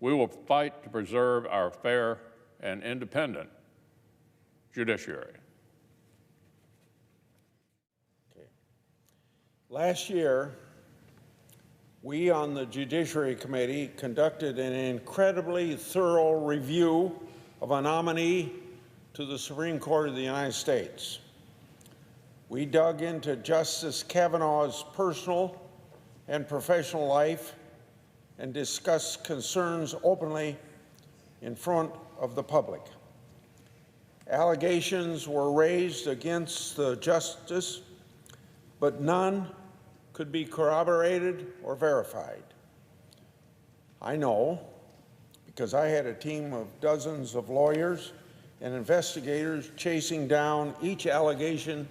We will fight to preserve our fair and independent judiciary. Okay. Last year, we on the Judiciary Committee conducted an incredibly thorough review of a nominee to the Supreme Court of the United States. We dug into Justice Kavanaugh's personal and professional life and discussed concerns openly in front of the public. Allegations were raised against the justice, but none could be corroborated or verified. I know, because I had a team of dozens of lawyers and investigators chasing down each allegation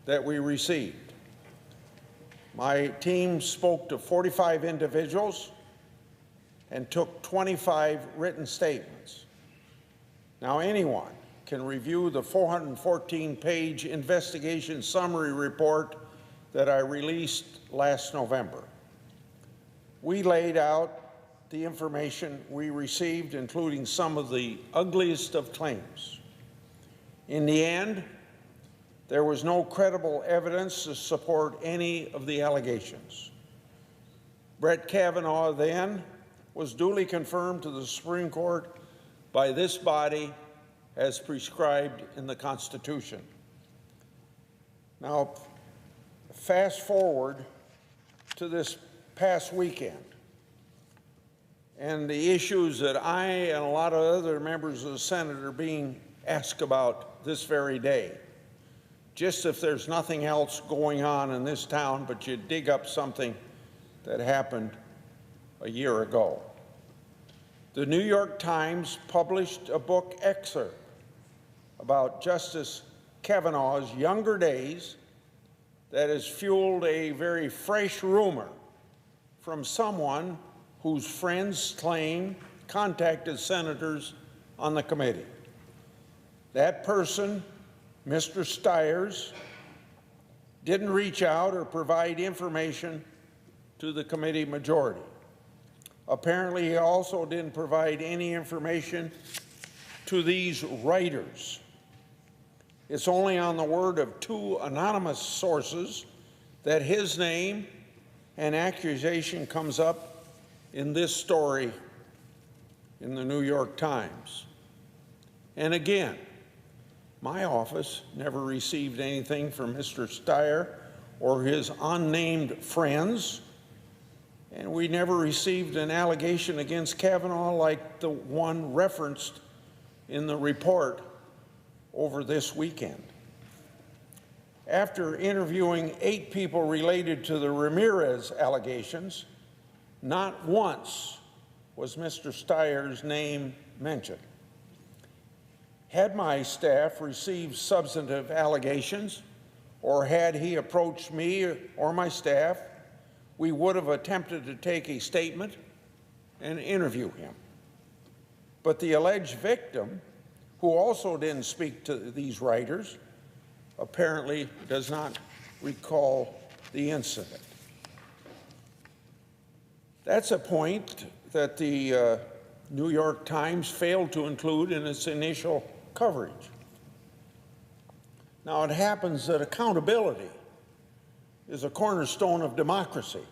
that we received. My team spoke to 45 individuals and took 25 written statements. Now, anyone can review the 414-page investigation summary report that I released last November. We laid out the information we received, including some of the ugliest of claims. In the end, there was no credible evidence to support any of the allegations. Brett Kavanaugh then was duly confirmed to the Supreme Court by this body as prescribed in the Constitution. Now, fast forward to this past weekend and the issues that I and a lot of other members of the Senate are being asked about this very day. Just if there's nothing else going on in this town, but you dig up something that happened a year ago. The New York Times published a book excerpt about Justice Kavanaugh's younger days that has fueled a very fresh rumor from someone whose friends claim contacted senators on the committee. That person, Mr. Stiers, didn't reach out or provide information to the committee majority. Apparently, he also didn't provide any information to these writers. It's only on the word of two anonymous sources that his name and accusation comes up in this story in the New York Times. And again, my office never received anything from Mr. Stier or his unnamed friends, and we never received an allegation against Kavanaugh like the one referenced in the report over this weekend. After interviewing 8 people related to the Ramirez allegations, not once was Mr. Stier's name mentioned. Had my staff received substantive allegations, or had he approached me or my staff, we would have attempted to take a statement and interview him. But the alleged victim, who also didn't speak to these writers, apparently does not recall the incident. That's a point that the New York Times failed to include in its initial coverage. Now, it happens that accountability is a cornerstone of democracy.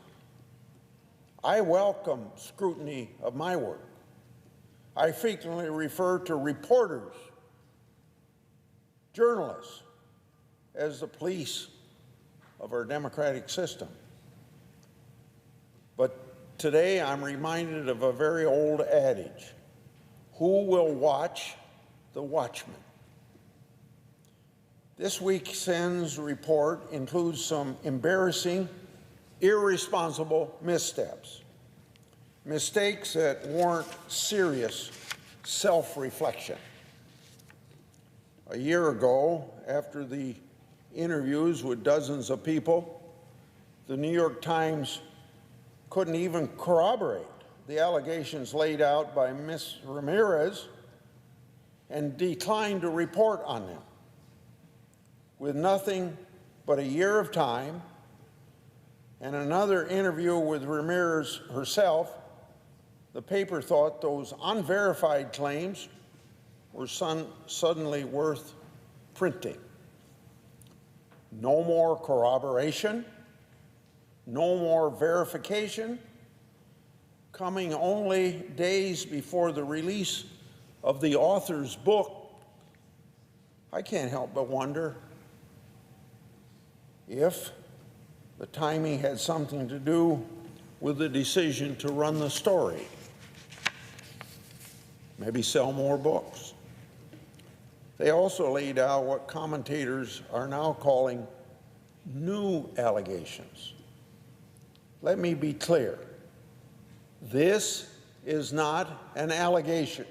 I welcome scrutiny of my work. I frequently refer to reporters, journalists, as the police of our democratic system. But today I'm reminded of a very old adage: who will watch the watchman? This weekend's report includes some embarrassing, irresponsible missteps, mistakes that warrant serious self-reflection. A year ago, after the interviews with dozens of people, the New York Times couldn't even corroborate the allegations laid out by Ms. Ramirez and declined to report on them. With nothing but a year of time and another interview with Ramirez herself, the paper thought those unverified claims were suddenly worth printing. No more corroboration, no more verification, coming only days before the release of the author's book. I can't help but wonder if the timing had something to do with the decision to run the story. Maybe sell more books. They also laid out what commentators are now calling new allegations. Let me be clear. This is not an allegation.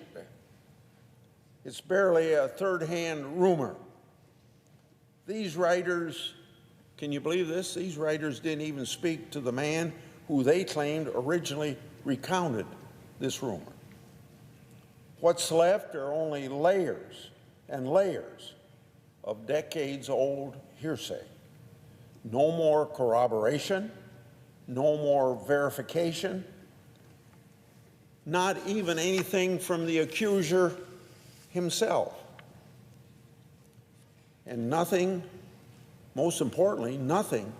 It's barely a third-hand rumor. These writers, can you believe this? These writers didn't even speak to the man who they claimed originally recounted this rumor. What's left are only layers and layers of decades-old hearsay. No more corroboration, no more verification, not even anything from the accuser himself. And nothing, most importantly, nothing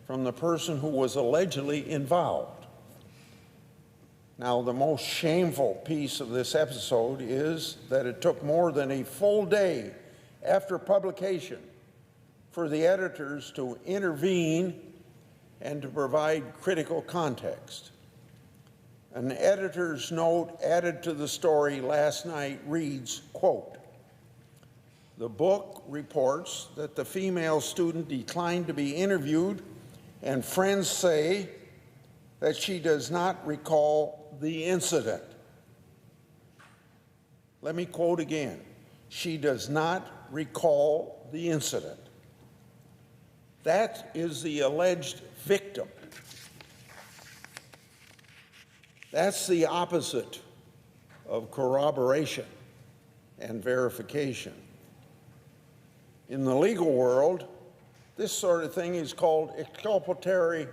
from the person who was allegedly involved. Now, the most shameful piece of this episode is that it took more than a full day after publication for the editors to intervene and to provide critical context. An editor's note added to the story last night reads, quote, "The book reports that the female student declined to be interviewed, and friends say that she does not recall the incident." Let me quote again. She does not recall the incident. That is the alleged victim. That's the opposite of corroboration and verification. In the legal world, this sort of thing is called exculpatory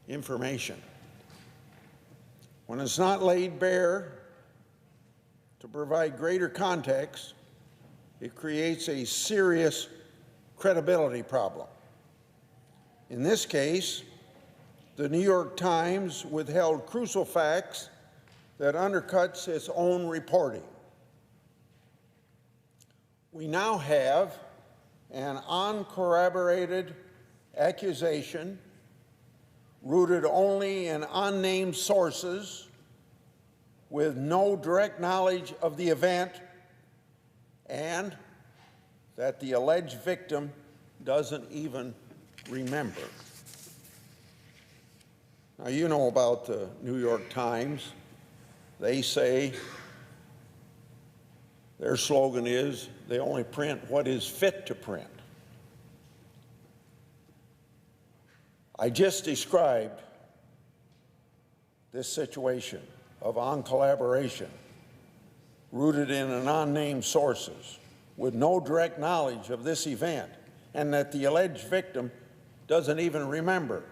information. When it's not laid bare to provide greater context, it creates a serious credibility problem. In this case, the New York Times withheld crucial facts that undercuts its own reporting. We now have an uncorroborated accusation rooted only in unnamed sources with no direct knowledge of the event, and that the alleged victim doesn't even remember. Now, you know about the New York Times. They say their slogan is they only print what is fit to print. I just described this situation of uncollaboration rooted in unnamed sources with no direct knowledge of this event, and that the alleged victim doesn't even remember.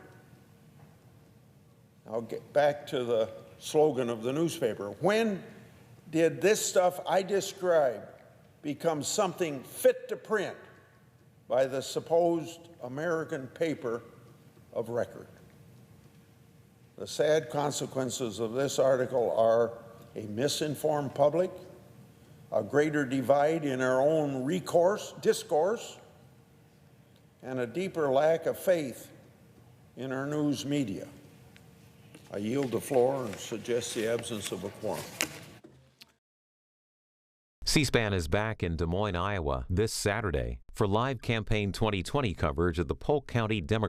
I'll get back to the slogan of the newspaper. When did this stuff I described become something fit to print by the supposed American paper of record? The sad consequences of this article are a misinformed public, a greater divide in our own discourse, and a deeper lack of faith in our news media. I yield the floor and suggest the absence of a quorum. C-SPAN is back in Des Moines, Iowa this Saturday for live Campaign 2020 coverage of the Polk County Democratic